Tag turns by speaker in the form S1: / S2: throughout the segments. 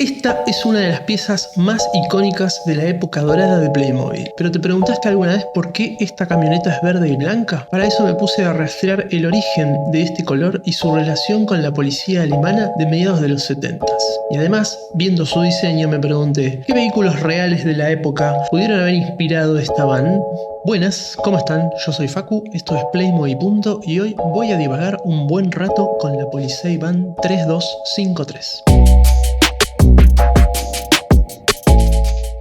S1: Esta es una de las piezas más icónicas de la época dorada de Playmobil. ¿Pero te preguntaste alguna vez por qué esta camioneta es verde y blanca? Para eso me puse a rastrear el origen de este color y su relación con la policía alemana de mediados de los 70s. Y además, viendo su diseño me pregunté, ¿qué vehículos reales de la época pudieron haber inspirado esta van? Buenas, ¿cómo están? Yo soy Facu, esto es Playmobil Punto y hoy voy a divagar un buen rato con la Polizei Van 3253.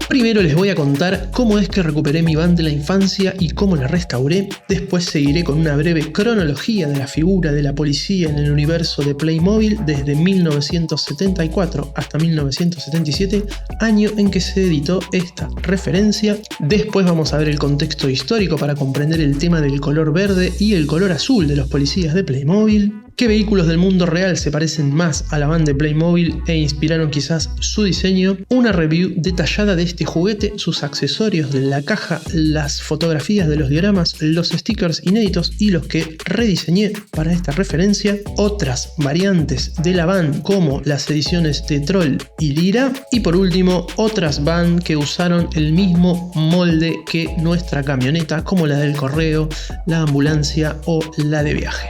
S1: Primero les voy a contar cómo es que recuperé mi van de la infancia y cómo la restauré. Después seguiré con una breve cronología de la figura de la policía en el universo de Playmobil desde 1974 hasta 1977, año en que se editó esta referencia. Después vamos a ver el contexto histórico para comprender el tema del color verde y el color azul de los policías de Playmobil. ¿Qué vehículos del mundo real se parecen más a la van de Playmobil e inspiraron quizás su diseño? Una review detallada de este juguete, sus accesorios de la caja, las fotografías de los dioramas, los stickers inéditos y los que rediseñé para esta referencia, otras variantes de la van como las ediciones de Troll y Lira, y por último otras van que usaron el mismo molde que nuestra camioneta como la del correo, la ambulancia o la de viaje.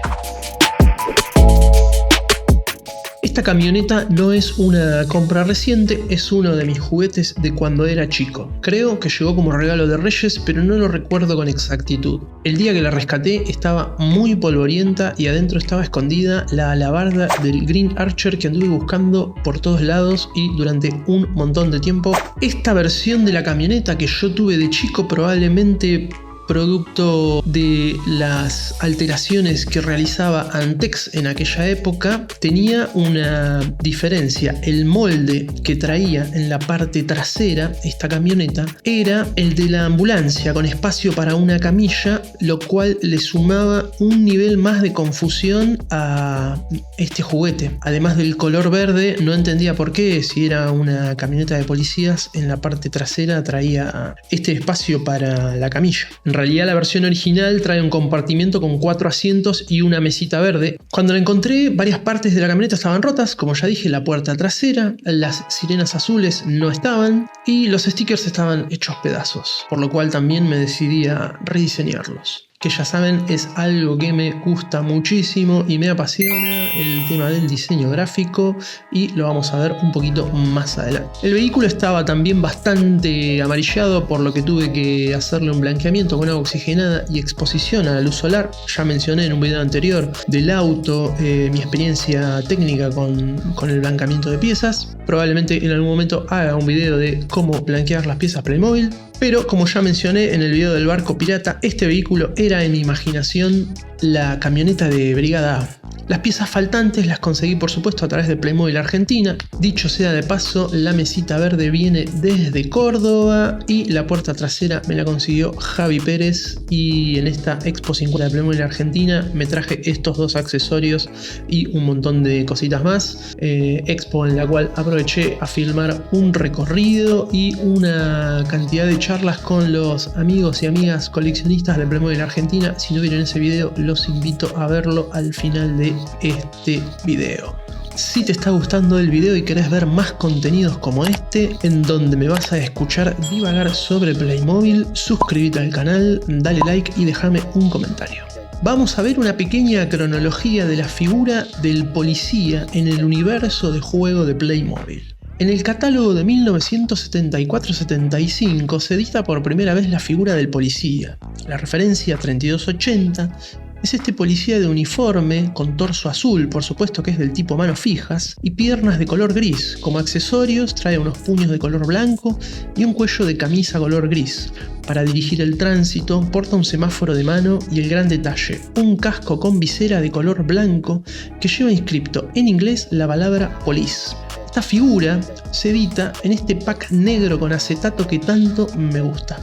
S1: Esta camioneta no es una compra reciente, es uno de mis juguetes de cuando era chico. Creo que llegó como regalo de Reyes, pero no lo recuerdo con exactitud. El día que la rescaté estaba muy polvorienta y adentro estaba escondida la alabarda del Green Archer que anduve buscando por todos lados y durante un montón de tiempo. Esta versión de la camioneta que yo tuve de chico probablemente producto de las alteraciones que realizaba Antex en aquella época, tenía una diferencia. El molde que traía en la parte trasera esta camioneta era el de la ambulancia con espacio para una camilla, lo cual le sumaba un nivel más de confusión a este juguete. Además del color verde, no entendía por qué, si era una camioneta de policías, en la parte trasera traía este espacio para la camilla. En realidad la versión original trae un compartimiento con 4 asientos y una mesita verde. Cuando la encontré, varias partes de la camioneta estaban rotas, como ya dije, la puerta trasera, las sirenas azules no estaban y los stickers estaban hechos pedazos, por lo cual también me decidí a rediseñarlos. Que ya saben, es algo que me gusta muchísimo y me apasiona, el tema del diseño gráfico, y lo vamos a ver un poquito más adelante. El vehículo estaba también bastante amarillado, por lo que tuve que hacerle un blanqueamiento con agua oxigenada y exposición a la luz solar. Ya mencioné en un video anterior del auto mi experiencia técnica con el blanqueamiento de piezas. Probablemente en algún momento haga un video de cómo blanquear las piezas Playmobil. Pero como ya mencioné en el video del barco pirata, este vehículo era en mi imaginación la camioneta de Brigada A. Las piezas faltantes las conseguí por supuesto a través de Playmobil Argentina. Dicho sea de paso, la mesita verde viene desde Córdoba y la puerta trasera me la consiguió Javi Pérez, y en esta Expo 50 de Playmobil Argentina me traje estos dos accesorios y un montón de cositas más. Expo en la cual aproveché a filmar un recorrido y una cantidad de charlas con los amigos y amigas coleccionistas de Playmobil Argentina. Si no vieron ese video, los invito a verlo al final de este video. Si te está gustando el video y querés ver más contenidos como este, en donde me vas a escuchar divagar sobre Playmobil, suscríbete al canal, dale like y déjame un comentario. Vamos a ver una pequeña cronología de la figura del policía en el universo de juego de Playmobil. En el catálogo de 1974-75 se edita por primera vez la figura del policía. La referencia 3280 es este policía de uniforme con torso azul, por supuesto que es del tipo manos fijas, y piernas de color gris. Como accesorios trae unos puños de color blanco y un cuello de camisa color gris. Para dirigir el tránsito porta un semáforo de mano y el gran detalle, un casco con visera de color blanco que lleva inscripto en inglés la palabra police. Esta figura se edita en este pack negro con acetato que tanto me gusta.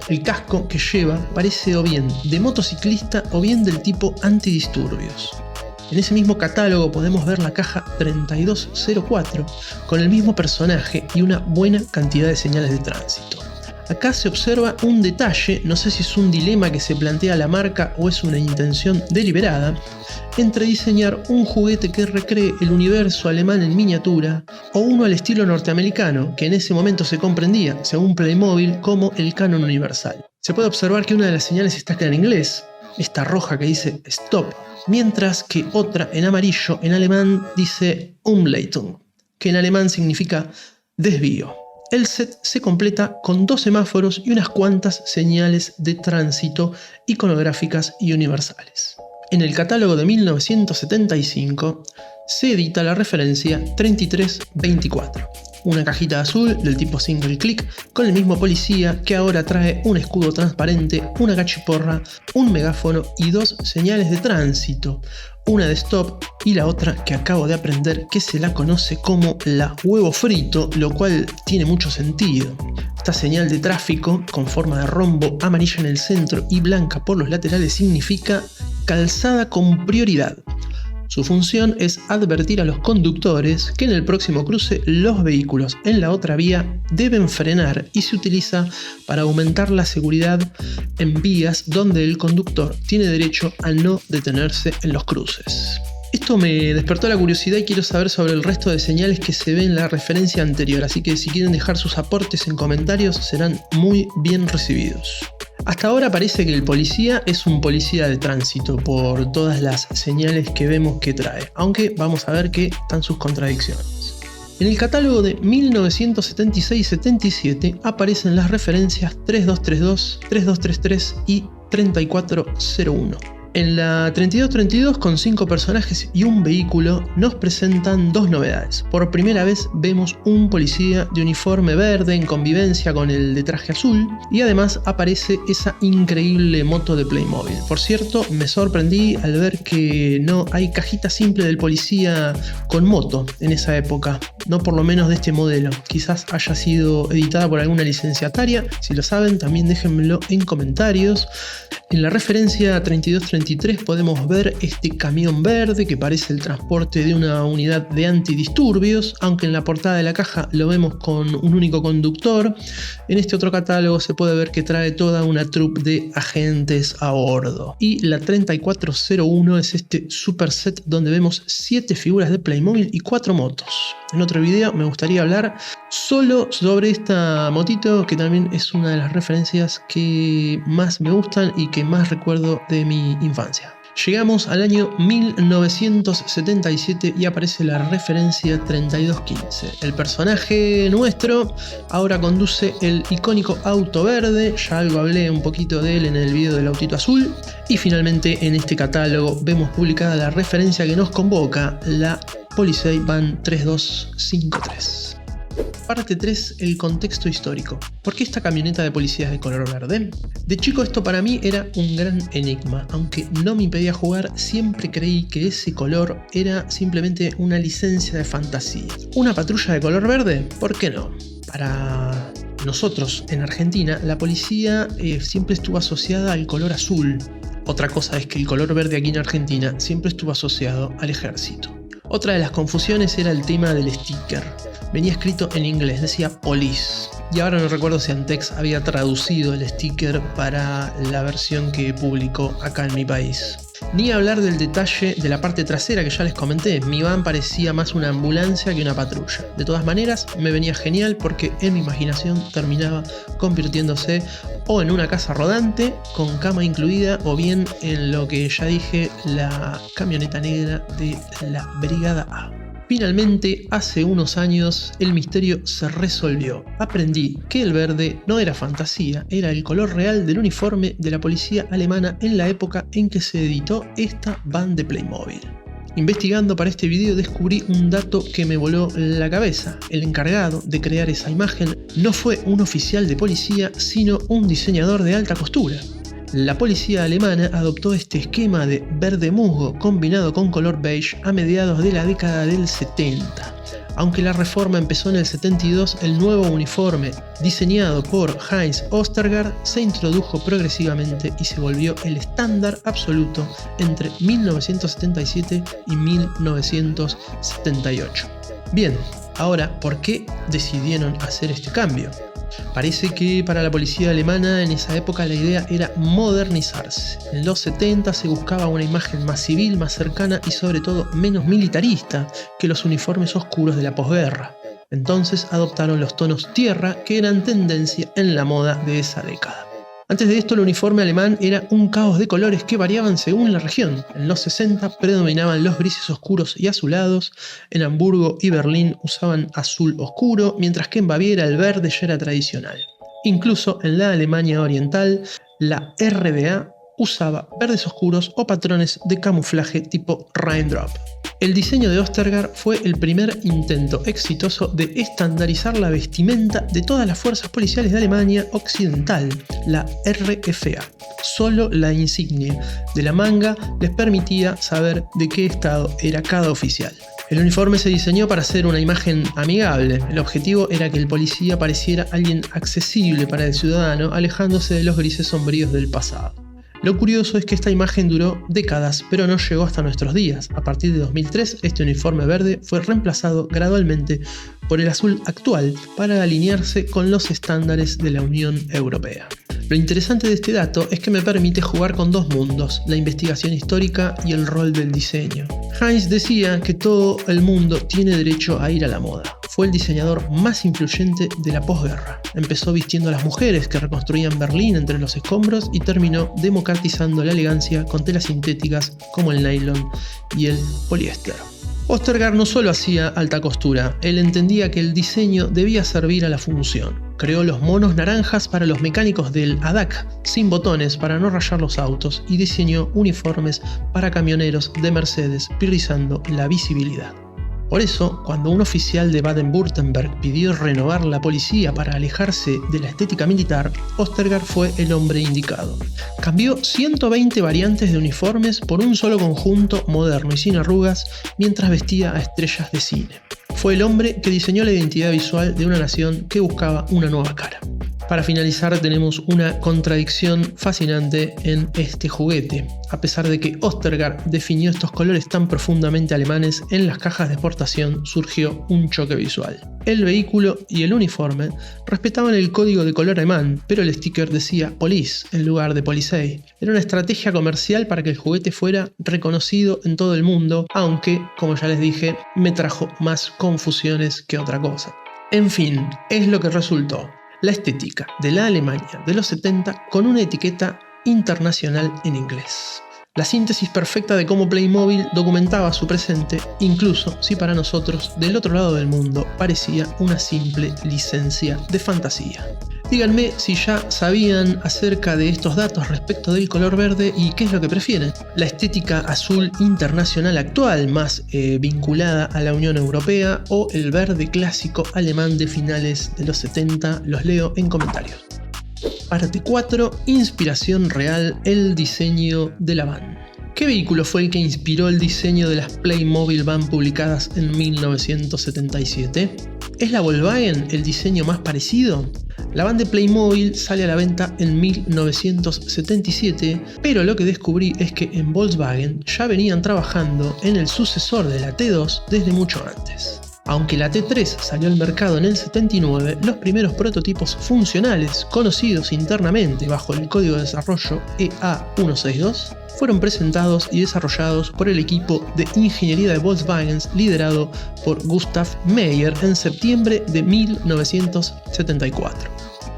S1: El casco que lleva parece o bien de motociclista o bien del tipo antidisturbios. En ese mismo catálogo podemos ver la caja 3204 con el mismo personaje y una buena cantidad de señales de tránsito. Acá se observa un detalle, no sé si es un dilema que se plantea la marca o es una intención deliberada. entre diseñar un juguete que recree el universo alemán en miniatura o uno al estilo norteamericano, que en ese momento se comprendía, según Playmobil, como el canon universal. Se puede observar que una de las señales está escrita en inglés, esta roja que dice stop, mientras que otra en amarillo en alemán dice Umleitung, que en alemán significa desvío. El set se completa con 2 semáforos y unas cuantas señales de tránsito iconográficas y universales. En el catálogo de 1975 se edita la referencia 3324, una cajita azul del tipo single click con el mismo policía que ahora trae un escudo transparente, una cachiporra, un megáfono y 2 señales de tránsito, una de stop y la otra que acabo de aprender que se la conoce como la huevo frito, lo cual tiene mucho sentido. Esta señal de tráfico con forma de rombo amarilla en el centro y blanca por los laterales significa calzada con prioridad. Su función es advertir a los conductores que en el próximo cruce los vehículos en la otra vía deben frenar y se utiliza para aumentar la seguridad en vías donde el conductor tiene derecho a no detenerse en los cruces. Esto me despertó la curiosidad y quiero saber sobre el resto de señales que se ven en la referencia anterior, así que si quieren dejar sus aportes en comentarios serán muy bien recibidos. Hasta ahora parece que el policía es un policía de tránsito por todas las señales que vemos que trae, aunque vamos a ver que están sus contradicciones. En el catálogo de 1976-77 aparecen las referencias 3232, 3233 y 3401. En la 3232, con 5 personajes y un vehículo, nos presentan 2 novedades. Por primera vez vemos un policía de uniforme verde en convivencia con el de traje azul, y además aparece esa increíble moto de Playmobil. Por cierto, me sorprendí al ver que no hay cajita simple del policía con moto en esa época, no por lo menos de este modelo. Quizás haya sido editada por alguna licenciataria, si lo saben también déjenmelo en comentarios. En la referencia 3233 podemos ver este camión verde que parece el transporte de una unidad de antidisturbios, aunque en la portada de la caja lo vemos con un único conductor. En este otro catálogo se puede ver que trae toda una troupe de agentes a bordo. Y la 3401 es este super set donde vemos 7 figuras de Playmobil y 4 motos. En otro video me gustaría hablar solo sobre esta motito, que también es una de las referencias que más me gustan y que más recuerdo de mi infancia. Llegamos al año 1977 y aparece la referencia 3215. El personaje nuestro ahora conduce el icónico auto verde, ya algo hablé un poquito de él en el video del autito azul. Y finalmente en este catálogo vemos publicada la referencia que nos convoca, la Polizeivan 3253. Parte 3. El contexto histórico. ¿Por qué esta camioneta de policía es de color verde? De chico esto para mí era un gran enigma. Aunque no me impedía jugar, siempre creí que ese color era simplemente una licencia de fantasía. ¿Una patrulla de color verde? ¿Por qué no? Para nosotros en Argentina, la policía siempre estuvo asociada al color azul. Otra cosa es que el color verde aquí en Argentina siempre estuvo asociado al ejército. Otra de las confusiones era el tema del sticker. Venía escrito en inglés, decía Police. Y ahora no recuerdo si Antex había traducido el sticker para la versión que publicó acá en mi país. Ni hablar del detalle de la parte trasera que ya les comenté. Mi van parecía más una ambulancia que una patrulla. De todas maneras, me venía genial porque en mi imaginación terminaba convirtiéndose o en una casa rodante con cama incluida, o bien en lo que ya dije, la camioneta negra de la Brigada A. Finalmente, hace unos años, el misterio se resolvió. Aprendí que el verde no era fantasía, era el color real del uniforme de la policía alemana en la época en que se editó esta van de Playmobil. Investigando para este video descubrí un dato que me voló la cabeza. El encargado de crear esa imagen no fue un oficial de policía, sino un diseñador de alta costura. La policía alemana adoptó este esquema de verde musgo combinado con color beige a mediados de la década del 70. Aunque la reforma empezó en el 72, el nuevo uniforme, diseñado por Heinz Ostergaard, se introdujo progresivamente y se volvió el estándar absoluto entre 1977 y 1978. Bien, ahora, ¿por qué decidieron hacer este cambio? Parece que para la policía alemana en esa época la idea era modernizarse. En los 70 se buscaba una imagen más civil, más cercana y sobre todo menos militarista que los uniformes oscuros de la posguerra. Entonces adoptaron los tonos tierra que eran tendencia en la moda de esa década. Antes de esto el uniforme alemán era un caos de colores que variaban según la región. En los 60 predominaban los grises oscuros y azulados, en Hamburgo y Berlín usaban azul oscuro, mientras que en Baviera el verde ya era tradicional. Incluso en la Alemania oriental, la RDA usaba verdes oscuros o patrones de camuflaje tipo Raindrop. El diseño de Ostergaard fue el primer intento exitoso de estandarizar la vestimenta de todas las fuerzas policiales de Alemania Occidental, la RFA. Solo la insignia de la manga les permitía saber de qué estado era cada oficial. El uniforme se diseñó para ser una imagen amigable. El objetivo era que el policía pareciera alguien accesible para el ciudadano, alejándose de los grises sombríos del pasado. Lo curioso es que esta imagen duró décadas, pero no llegó hasta nuestros días. A partir de 2003, este uniforme verde fue reemplazado gradualmente por el azul actual para alinearse con los estándares de la Unión Europea. Lo interesante de este dato es que me permite jugar con dos mundos, la investigación histórica y el rol del diseño. Heinz decía que todo el mundo tiene derecho a ir a la moda. Fue el diseñador más influyente de la posguerra. Empezó vistiendo a las mujeres que reconstruían Berlín entre los escombros y terminó democratizando la elegancia con telas sintéticas como el nylon y el poliéster. Ostergaard no solo hacía alta costura, él entendía que el diseño debía servir a la función. Creó los monos naranjas para los mecánicos del ADAC, sin botones para no rayar los autos, y diseñó uniformes para camioneros de Mercedes, priorizando la visibilidad. Por eso, cuando un oficial de Baden-Württemberg pidió renovar la policía para alejarse de la estética militar, Ostergaard fue el hombre indicado. Cambió 120 variantes de uniformes por un solo conjunto moderno y sin arrugas mientras vestía a estrellas de cine. Fue el hombre que diseñó la identidad visual de una nación que buscaba una nueva cara. Para finalizar, tenemos una contradicción fascinante en este juguete. A pesar de que Ostergaard definió estos colores tan profundamente alemanes, en las cajas de exportación surgió un choque visual. El vehículo y el uniforme respetaban el código de color alemán, pero el sticker decía Police en lugar de Polizei. Era una estrategia comercial para que el juguete fuera reconocido en todo el mundo, aunque, como ya les dije, me trajo más confusiones que otra cosa. En fin, es lo que resultó. La estética de la Alemania de los 70 con una etiqueta internacional en inglés. La síntesis perfecta de cómo Playmobil documentaba su presente, incluso si para nosotros del otro lado del mundo parecía una simple licencia de fantasía. Díganme si ya sabían acerca de estos datos respecto del color verde y qué es lo que prefieren. La estética azul internacional actual, más vinculada a la Unión Europea, o el verde clásico alemán de finales de los 70, los leo en comentarios. Parte 4. Inspiración real, el diseño de la van. ¿Qué vehículo fue el que inspiró el diseño de las Playmobil Van publicadas en 1977? ¿Es la Volkswagen el diseño más parecido? La van de Playmobil sale a la venta en 1977, pero lo que descubrí es que en Volkswagen ya venían trabajando en el sucesor de la T2 desde mucho antes. Aunque la T3 salió al mercado en el 79, los primeros prototipos funcionales, conocidos internamente bajo el código de desarrollo EA162, fueron presentados y desarrollados por el equipo de ingeniería de Volkswagen liderado por Gustav Meyer en septiembre de 1974.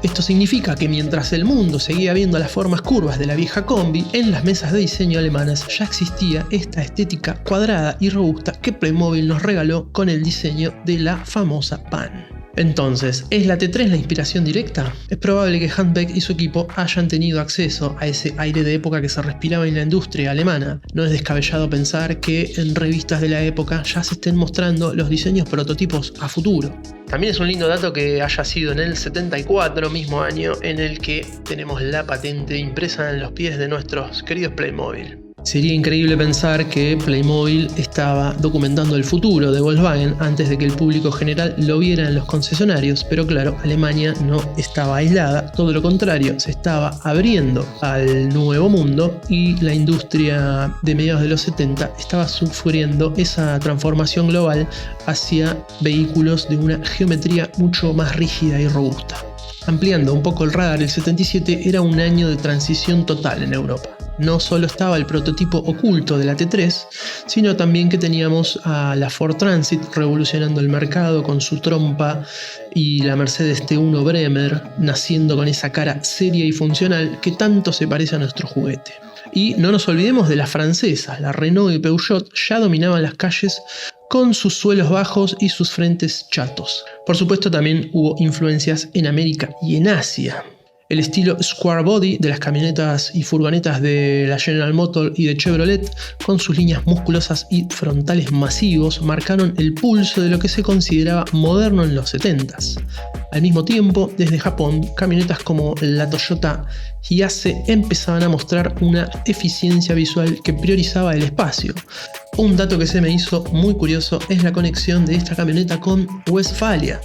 S1: Esto significa que mientras el mundo seguía viendo las formas curvas de la vieja combi, en las mesas de diseño alemanas ya existía esta estética cuadrada y robusta que Playmobil nos regaló con el diseño de la famosa van. Entonces, ¿es la T3 la inspiración directa? Es probable que Handbeck y su equipo hayan tenido acceso a ese aire de época que se respiraba en la industria alemana. No es descabellado pensar que en revistas de la época ya se estén mostrando los diseños prototipos a futuro. También es un lindo dato que haya sido en el 74, mismo año en el que tenemos la patente impresa en los pies de nuestros queridos Playmobil. Sería increíble pensar que Playmobil estaba documentando el futuro de Volkswagen antes de que el público general lo viera en los concesionarios, pero claro, Alemania no estaba aislada, todo lo contrario, se estaba abriendo al nuevo mundo y la industria de mediados de los 70 estaba sufriendo esa transformación global hacia vehículos de una geometría mucho más rígida y robusta. Ampliando un poco el radar, el 77 era un año de transición total en Europa. No solo estaba el prototipo oculto de la T3, sino también que teníamos a la Ford Transit revolucionando el mercado con su trompa y la Mercedes T1 Bremer naciendo con esa cara seria y funcional que tanto se parece a nuestro juguete. Y no nos olvidemos de las francesas, la Renault y Peugeot ya dominaban las calles con sus suelos bajos y sus frentes chatos. Por supuesto también hubo influencias en América y en Asia. El estilo square body de las camionetas y furgonetas de la General Motors y de Chevrolet, con sus líneas musculosas y frontales masivos, marcaron el pulso de lo que se consideraba moderno en los 70s. Al mismo tiempo, desde Japón, camionetas como la Toyota Hiace empezaban a mostrar una eficiencia visual que priorizaba el espacio. Un dato que se me hizo muy curioso es la conexión de esta camioneta con Westfalia.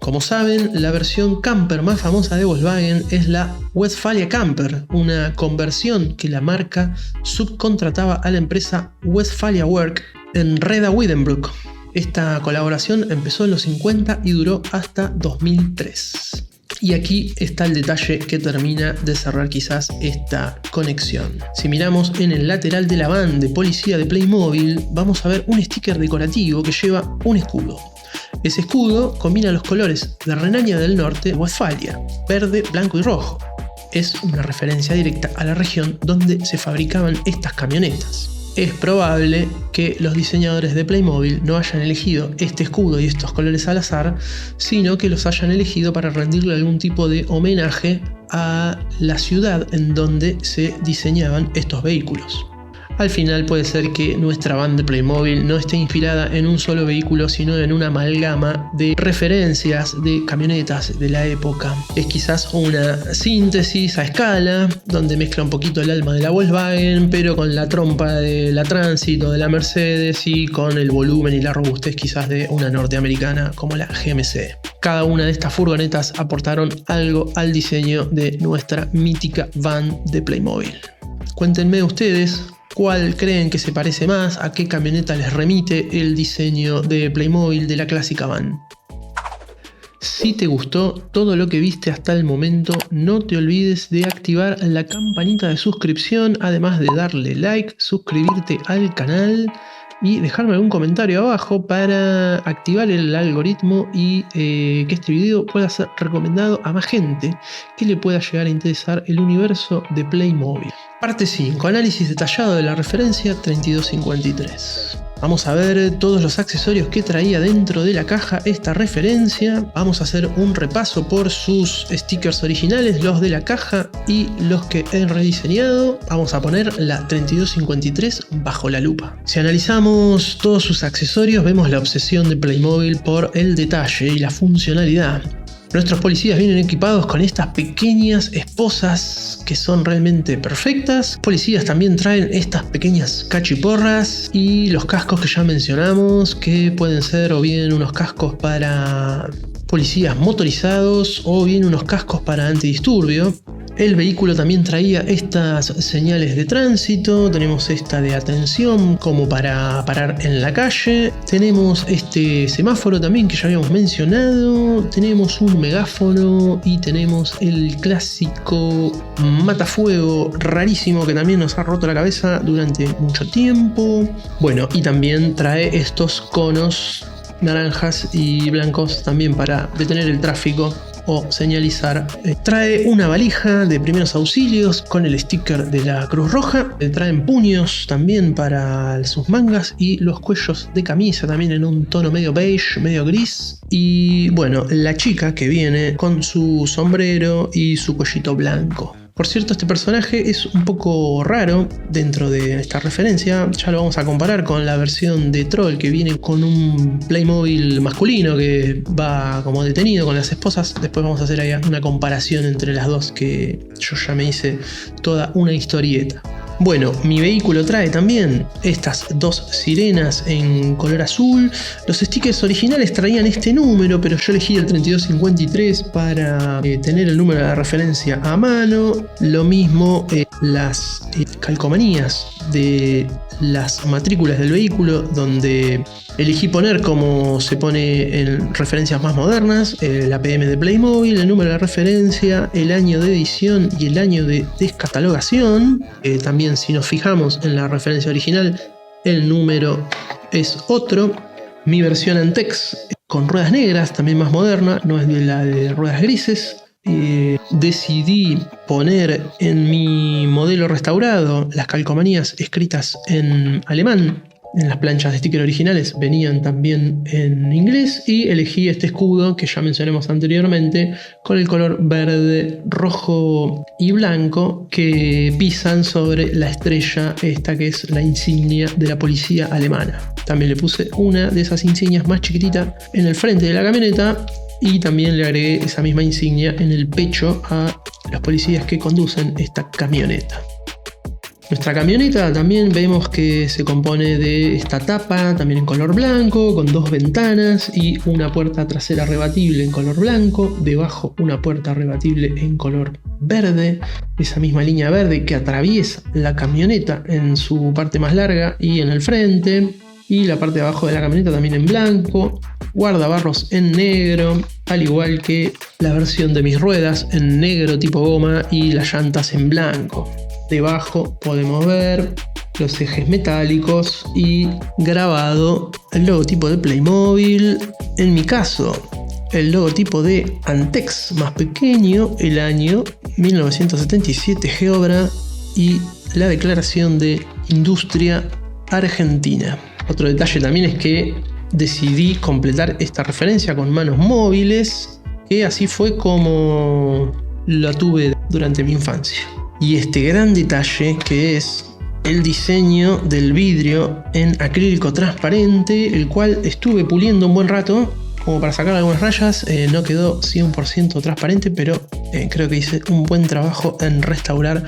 S1: Como saben, la versión camper más famosa de Volkswagen es la Westfalia Camper, una conversión que la marca subcontrataba a la empresa Westfalia Works en Reda-Wiedenbrück. Esta colaboración empezó en los 50 y duró hasta 2003. Y aquí está el detalle que termina de cerrar quizás esta conexión. Si miramos en el lateral de la van de policía de Playmobil, vamos a ver un sticker decorativo que lleva un escudo. Ese escudo combina los colores de Renania del Norte, Westfalia, verde, blanco y rojo. Es una referencia directa a la región donde se fabricaban estas camionetas. Es probable que los diseñadores de Playmobil no hayan elegido este escudo y estos colores al azar, sino que los hayan elegido para rendirle algún tipo de homenaje a la ciudad en donde se diseñaban estos vehículos. Al final puede ser que nuestra van de Playmobil no esté inspirada en un solo vehículo, sino en una amalgama de referencias de camionetas de la época. Es quizás una síntesis a escala, donde mezcla un poquito el alma de la Volkswagen, pero con la trompa de la Transit o de la Mercedes y con el volumen y la robustez quizás de una norteamericana como la GMC. Cada una de estas furgonetas aportaron algo al diseño de nuestra mítica van de Playmobil. Cuéntenme ustedes cuál creen que se parece más, a qué camioneta les remite el diseño de Playmobil de la clásica van. Si te gustó todo lo que viste hasta el momento, no te olvides de activar la campanita de suscripción, además de darle like, suscribirte al canal y dejarme algún comentario abajo para activar el algoritmo y que este video pueda ser recomendado a más gente que le pueda llegar a interesar el universo de Playmobil. Parte 5. Análisis detallado de la referencia 3253. Vamos a ver todos los accesorios que traía dentro de la caja esta referencia. Vamos a hacer un repaso por sus stickers originales, los de la caja y los que he rediseñado. Vamos a poner la 3253 bajo la lupa. Si analizamos todos sus accesorios, vemos la obsesión de Playmobil por el detalle y la funcionalidad. Nuestros policías vienen equipados con estas pequeñas esposas que son realmente perfectas. Policías también traen estas pequeñas cachiporras y los cascos que ya mencionamos, que pueden ser o bien unos cascos para policías motorizados o bien unos cascos para antidisturbio. El vehículo también traía estas señales de tránsito, tenemos esta de atención como para parar en la calle, tenemos este semáforo también que ya habíamos mencionado, tenemos un megáfono y tenemos el clásico matafuego rarísimo que también nos ha roto la cabeza durante mucho tiempo. Bueno, y también trae estos conos naranjas y blancos también para detener el tráfico o señalizar. Trae una valija de primeros auxilios con el sticker de la Cruz Roja. Traen puños también para sus mangas y los cuellos de camisa también en un tono medio beige, medio gris. Y bueno, la chica que viene con su sombrero y su cuellito blanco. Por cierto, este personaje es un poco raro dentro de esta referencia. Ya lo vamos a comparar con la versión de Troll que viene con un Playmobil masculino que va como detenido con las esposas. Después vamos a hacer ahí una comparación entre las dos, que yo ya me hice toda una historieta. Bueno, mi vehículo trae también estas dos sirenas en color azul. Los stickers originales traían este número, pero yo elegí el 3253 para tener el número de referencia a mano. Lo mismo las calcomanías de las matrículas del vehículo, donde elegí poner, como se pone en referencias más modernas, la PM de Playmobil, el número de referencia, el año de edición y el año de descatalogación. También, si nos fijamos en la referencia original, el número es otro. Mi versión Antex con ruedas negras, también más moderna, no es de la de ruedas grises. Decidí poner en mi modelo restaurado las calcomanías escritas en alemán. En las planchas de sticker originales venían también en inglés, y elegí este escudo que ya mencionamos anteriormente con el color verde, rojo y blanco que pisan sobre la estrella esta que es la insignia de la policía alemana. También le puse una de esas insignias más chiquitita en el frente de la camioneta, y también le agregué esa misma insignia en el pecho a los policías que conducen esta camioneta. Nuestra camioneta también vemos que se compone de esta tapa, también en color blanco, con dos ventanas y una puerta trasera rebatible en color blanco. Debajo una puerta rebatible en color verde, esa misma línea verde que atraviesa la camioneta en su parte más larga y en el frente. Y la parte de abajo de la camioneta también en blanco, guardabarros en negro, al igual que la versión de mis ruedas en negro tipo goma y las llantas en blanco. Debajo podemos ver los ejes metálicos y grabado el logotipo de Playmobil. En mi caso, el logotipo de Antex más pequeño, el año 1977 Geobra y la declaración de industria argentina. Otro detalle también es que decidí completar esta referencia con manos móviles, que así fue como la tuve durante mi infancia. Y este gran detalle que es el diseño del vidrio en acrílico transparente, el cual estuve puliendo un buen rato como para sacar algunas rayas. No quedó 100% transparente, pero creo que hice un buen trabajo en restaurar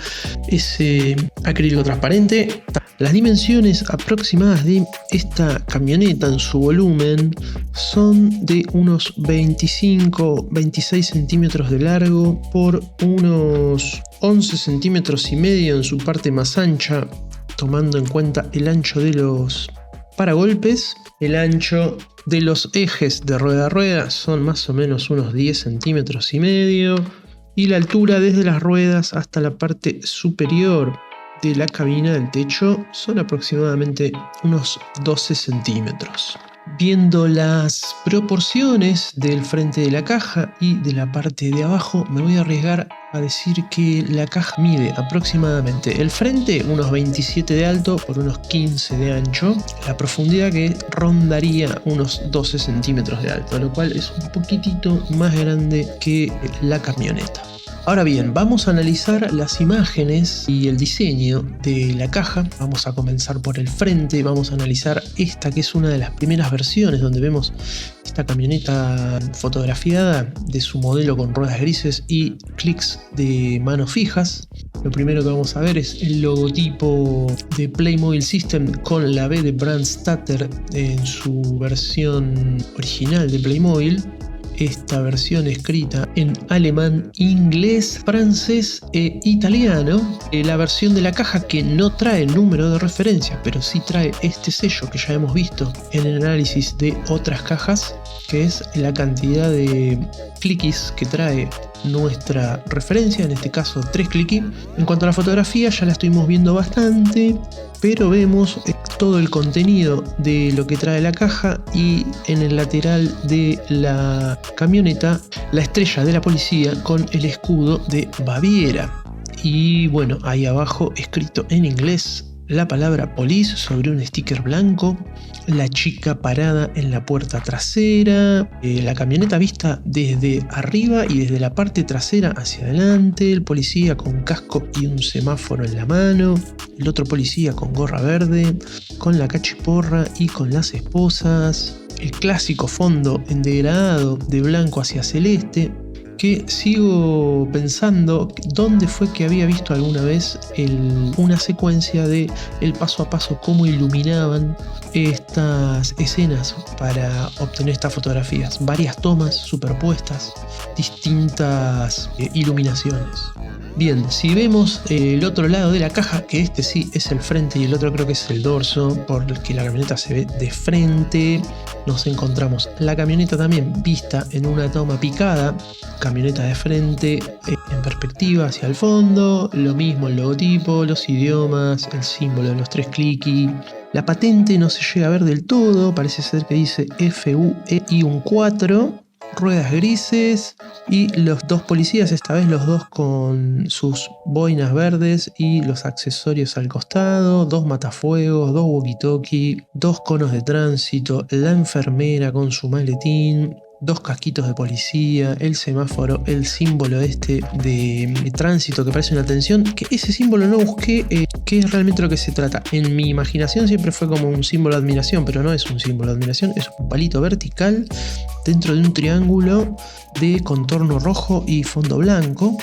S1: ese acrílico transparente. Las dimensiones aproximadas de esta camioneta en su volumen son de unos 25-26 centímetros de largo por unos 11 centímetros y medio en su parte más ancha, tomando en cuenta el ancho de los paragolpes. El ancho de los ejes de rueda a rueda son más o menos unos 10 centímetros y medio, y la altura desde las ruedas hasta la parte superior de la cabina del techo son aproximadamente unos 12 centímetros. Viendo las proporciones del frente de la caja y de la parte de abajo, me voy a arriesgar a decir que la caja mide aproximadamente el frente unos 27 de alto por unos 15 de ancho, la profundidad que rondaría unos 12 centímetros de alto, lo cual es un poquitito más grande que la camioneta. Ahora bien, vamos a analizar las imágenes y el diseño de la caja. Vamos a comenzar por el frente, vamos a analizar esta que es una de las primeras versiones donde vemos esta camioneta fotografiada de su modelo con ruedas grises y clics de manos fijas. Lo primero que vamos a ver es el logotipo de Playmobil System con la B de Brandstatter en su versión original de Playmobil. Esta versión escrita en alemán, inglés, francés e italiano. La versión de la caja que no trae número de referencia, pero sí trae este sello que ya hemos visto en el análisis de otras cajas, que es la cantidad de clickies que trae nuestra referencia, en este caso 3 clickies. En cuanto a la fotografía, ya la estuvimos viendo bastante, pero vemos todo el contenido de lo que trae la caja, y en el lateral de la camioneta la estrella de la policía con el escudo de Baviera. Y bueno, ahí abajo escrito en inglés la palabra police sobre un sticker blanco, la chica parada en la puerta trasera, la camioneta vista desde arriba y desde la parte trasera hacia adelante, el policía con casco y un semáforo en la mano, el otro policía con gorra verde, con la cachiporra y con las esposas, el clásico fondo en degradado de blanco hacia celeste, que sigo pensando dónde fue que había visto alguna vez una secuencia de el paso a paso, cómo iluminaban estas escenas para obtener estas fotografías. Varias tomas superpuestas, distintas iluminaciones. Bien, si vemos el otro lado de la caja, que este sí es el frente y el otro creo que es el dorso, por el que la camioneta se ve de frente, nos encontramos la camioneta también vista en una toma picada, camioneta de frente en perspectiva hacia el fondo, lo mismo el logotipo, los idiomas, el símbolo de los 3 clicky. La patente no se llega a ver del todo, parece ser que dice FUEI un 4. Ruedas grises y los 2 policías, esta vez los 2 con sus boinas verdes y los accesorios al costado, 2 matafuegos, 2 walkie-talkie, 2 conos de tránsito, la enfermera con su maletín, 2 casquitos de policía, el semáforo, el símbolo de tránsito que parece una atención, que ese símbolo no busqué qué es realmente lo que se trata. En mi imaginación siempre fue como un símbolo de admiración, pero no es un símbolo de admiración, es un palito vertical dentro de un triángulo de contorno rojo y fondo blanco.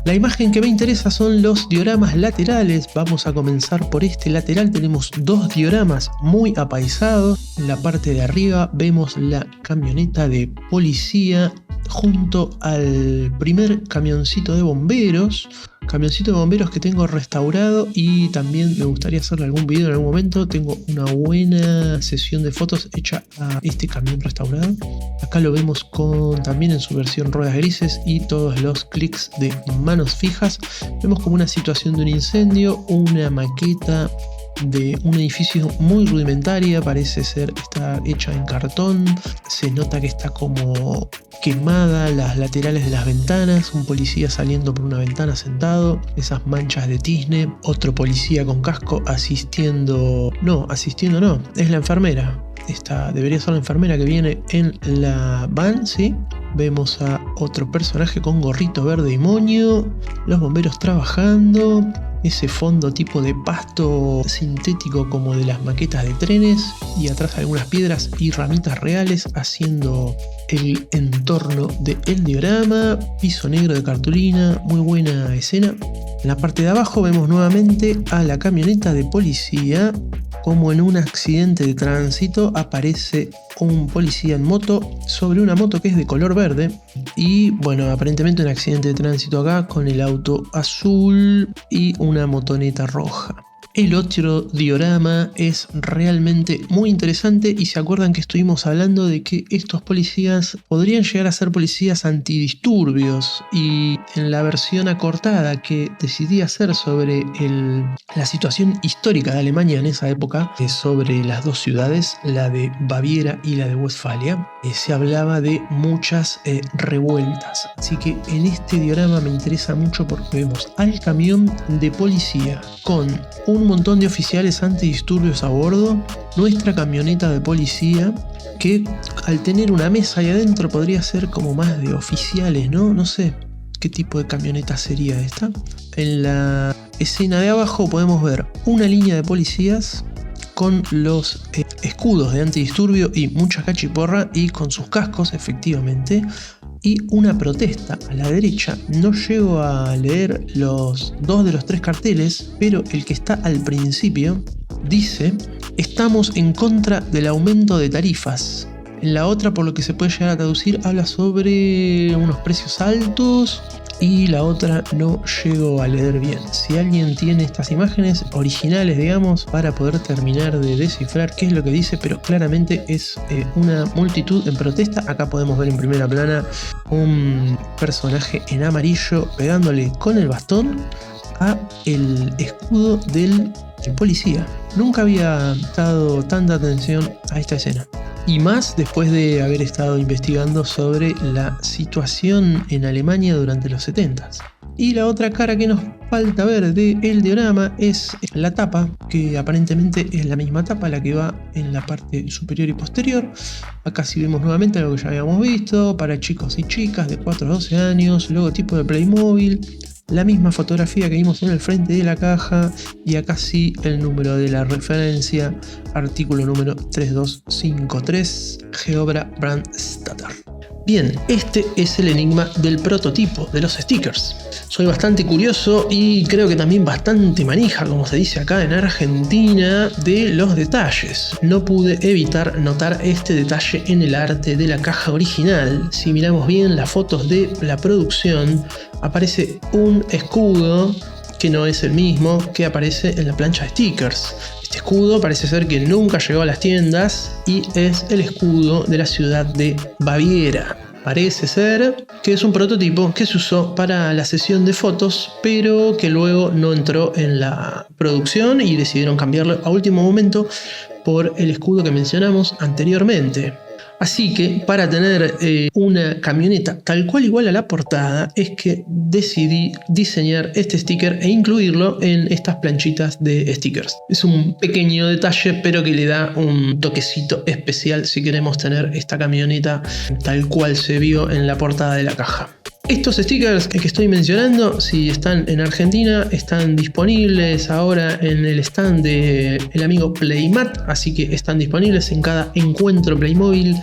S1: La imagen que me interesa son los dioramas laterales. Vamos a comenzar por este lateral. Tenemos 2 dioramas muy apaisados. En la parte de arriba vemos la camioneta de policía junto al primer camioncito de bomberos. Camioncito de bomberos que tengo restaurado y también me gustaría hacerle algún video en algún momento. Tengo una buena sesión de fotos hecha a este camión restaurado. Acá lo vemos también en su versión ruedas grises y todos los clics de manos fijas. Vemos como una situación de un incendio, una maqueta de un edificio muy rudimentaria, parece ser está hecha en cartón, se nota que está como quemada las laterales de las ventanas, un policía saliendo por una ventana sentado, esas manchas de tizne, otro policía con casco asistiendo no, es la enfermera. Esta debería ser la enfermera que viene en la van, ¿sí? Vemos a otro personaje con gorrito verde y moño, los bomberos trabajando, ese fondo tipo de pasto sintético como de las maquetas de trenes y atrás algunas piedras y ramitas reales haciendo el entorno del diorama, piso negro de cartulina, muy buena escena. En la parte de abajo vemos nuevamente a la camioneta de policía. Como en un accidente de tránsito aparece un policía en moto sobre una moto que es de color verde y bueno, aparentemente un accidente de tránsito acá con el auto azul y una motoneta roja. El otro diorama es realmente muy interesante y se acuerdan que estuvimos hablando de que estos policías podrían llegar a ser policías antidisturbios y en la versión acortada que decidí hacer sobre la situación histórica de Alemania en esa época, sobre las 2 ciudades, la de Baviera y la de Westfalia, se hablaba de muchas revueltas. Así que en este diorama me interesa mucho porque vemos al camión de policía con un montón de oficiales antidisturbios a bordo, nuestra camioneta de policía que al tener una mesa ahí adentro podría ser como más de oficiales, ¿no? No sé qué tipo de camioneta sería esta. En la escena de abajo podemos ver una línea de policías con los escudos de antidisturbio y mucha cachiporra y con sus cascos efectivamente. Y una protesta a la derecha. No llego a leer los 2 de los 3 carteles, pero el que está al principio dice: estamos en contra del aumento de tarifas. En la otra, por lo que se puede llegar a traducir, habla sobre unos precios altos. Y la otra no llego a leer bien. Si alguien tiene estas imágenes originales, digamos, para poder terminar de descifrar qué es lo que dice, pero claramente es una multitud en protesta. Acá podemos ver en primera plana un personaje en amarillo pegándole con el bastón a el escudo del policía. Nunca había dado tanta atención a esta escena. Y más después de haber estado investigando sobre la situación en Alemania durante los 70s. Y la otra cara que nos falta ver del diorama es la tapa, que aparentemente es la misma tapa la que va en la parte superior y posterior. Acá sí vemos nuevamente algo que ya habíamos visto, para chicos y chicas de 4 a 12 años, logotipo de Playmobil. La misma fotografía que vimos en el frente de la caja y acá sí el número de la referencia, artículo número 3253, Geobra Brandstatter. Bien, este es el enigma del prototipo de los stickers. Soy bastante curioso y creo que también bastante manija, como se dice acá en Argentina, de los detalles. No pude evitar notar este detalle en el arte de la caja original. Si miramos bien las fotos de la producción, aparece un escudo que no es el mismo que aparece en la plancha de stickers. Este escudo parece ser que nunca llegó a las tiendas y es el escudo de la ciudad de Baviera. Parece ser que es un prototipo que se usó para la sesión de fotos, pero que luego no entró en la producción y decidieron cambiarlo a último momento por el escudo que mencionamos anteriormente. Así que para tener una camioneta tal cual igual a la portada es que decidí diseñar este sticker e incluirlo en estas planchitas de stickers. Es un pequeño detalle pero que le da un toquecito especial si queremos tener esta camioneta tal cual se vio en la portada de la caja. Estos stickers que estoy mencionando, si están en Argentina, están disponibles ahora en el stand del amigo Playmat, así que están disponibles en cada encuentro Playmobil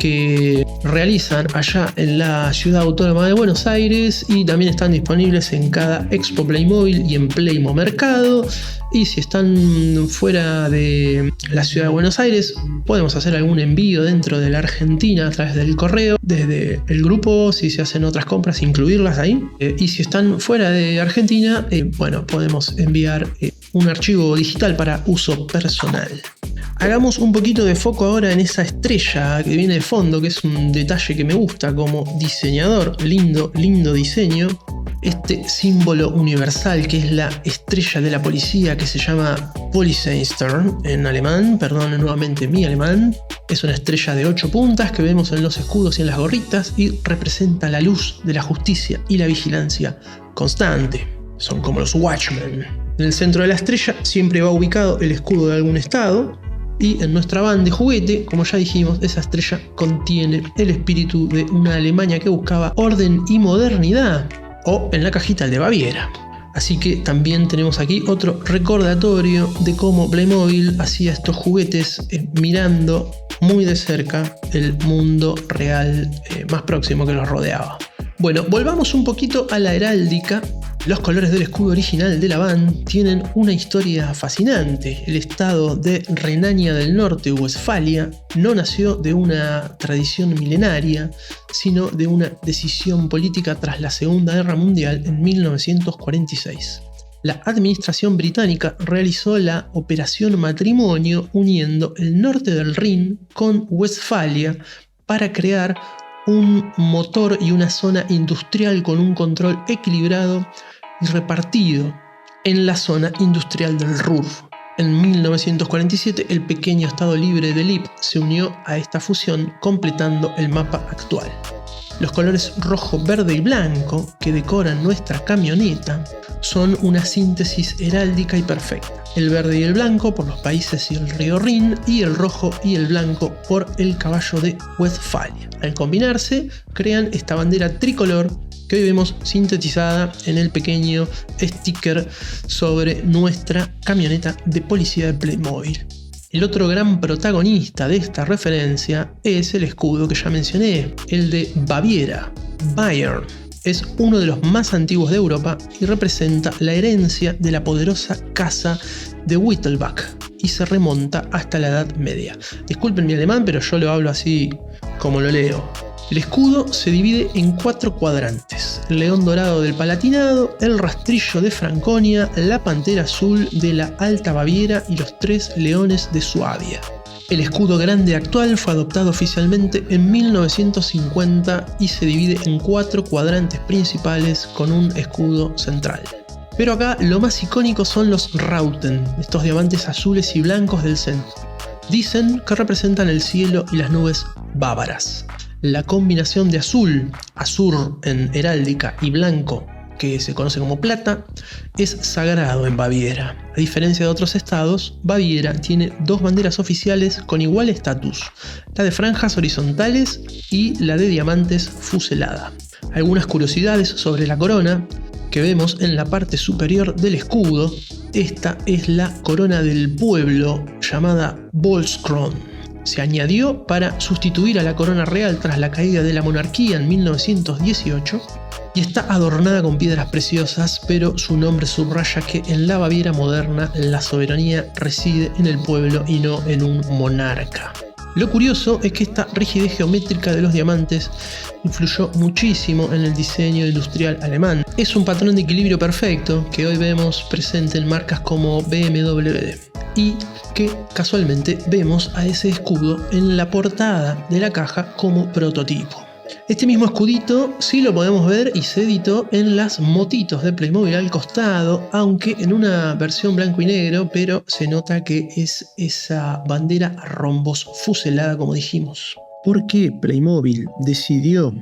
S1: que realizan allá en la Ciudad Autónoma de Buenos Aires, y también están disponibles en cada Expo Playmobil y en Playmo Mercado. Y si están fuera de la Ciudad de Buenos Aires, podemos hacer algún envío dentro de la Argentina a través del correo, desde el grupo, si se hacen otras compras, incluirlas ahí. Y si están fuera de Argentina, bueno, podemos enviar un archivo digital para uso personal. Hagamos un poquito de foco ahora en esa estrella que viene de fondo, que es un detalle que me gusta como diseñador. Lindo diseño. Este símbolo universal que es la estrella de la policía, que se llama Polizeistern en alemán, perdón nuevamente mi alemán. Es una estrella de 8 puntas que vemos en los escudos y en las gorritas y representa la luz de la justicia y la vigilancia constante. Son como los Watchmen. En el centro de la estrella siempre va ubicado el escudo de algún estado. Y en nuestra van de juguete, como ya dijimos, esa estrella contiene el espíritu de una Alemania que buscaba orden y modernidad, o en la cajita el de Baviera. Así que también tenemos aquí otro recordatorio de cómo Playmobil hacía estos juguetes mirando muy de cerca el mundo real más próximo que los rodeaba. Bueno, volvamos un poquito a la heráldica. Los colores del escudo original de la van tienen una historia fascinante. El estado de Renania del Norte-Westfalia no nació de una tradición milenaria, sino de una decisión política tras la Segunda Guerra Mundial en 1946. La administración británica realizó la Operación Matrimonio uniendo el norte del Rin con Westfalia para crear un motor y una zona industrial con un control equilibrado y repartido en la zona industrial del Ruhr. En 1947, el pequeño estado libre de Lip se unió a esta fusión, completando el mapa actual. Los colores rojo, verde y blanco que decoran nuestra camioneta son una síntesis heráldica y perfecta. El verde y el blanco por los países y el río Rin, y el rojo y el blanco por el caballo de Westfalia. Al combinarse, crean esta bandera tricolor que hoy vemos sintetizada en el pequeño sticker sobre nuestra camioneta de policía de Playmobil. El otro gran protagonista de esta referencia es el escudo que ya mencioné, el de Baviera, Bayern. Es uno de los más antiguos de Europa y representa la herencia de la poderosa casa de Wittelsbach y se remonta hasta la Edad Media. Disculpen mi alemán, pero yo lo hablo así como lo leo. El escudo se divide en 4 cuadrantes: el león dorado del Palatinado, el rastrillo de Franconia, la pantera azul de la Alta Baviera y los 3 leones de Suabia. El escudo grande actual fue adoptado oficialmente en 1950 y se divide en 4 cuadrantes principales con un escudo central. Pero acá lo más icónico son los Rauten, estos diamantes azules y blancos del centro. Dicen que representan el cielo y las nubes bávaras. La combinación de azul, azur en heráldica, y blanco, que se conoce como plata, es sagrado en Baviera. A diferencia de otros estados, Baviera tiene 2 banderas oficiales con igual estatus, la de franjas horizontales y la de diamantes fuselada. Algunas curiosidades sobre la corona que vemos en la parte superior del escudo. Esta es la corona del pueblo llamada Volkskron. Se añadió para sustituir a la corona real tras la caída de la monarquía en 1918 y está adornada con piedras preciosas, pero su nombre subraya que en la Baviera moderna la soberanía reside en el pueblo y no en un monarca. Lo curioso es que esta rigidez geométrica de los diamantes influyó muchísimo en el diseño industrial alemán. Es un patrón de equilibrio perfecto que hoy vemos presente en marcas como BMW y que casualmente vemos a ese escudo en la portada de la caja como prototipo. Este mismo escudito sí lo podemos ver y se editó en las motitos de Playmobil al costado, aunque en una versión blanco y negro, pero se nota que es esa bandera a rombos fuselada como dijimos. ¿Por qué Playmobil decidió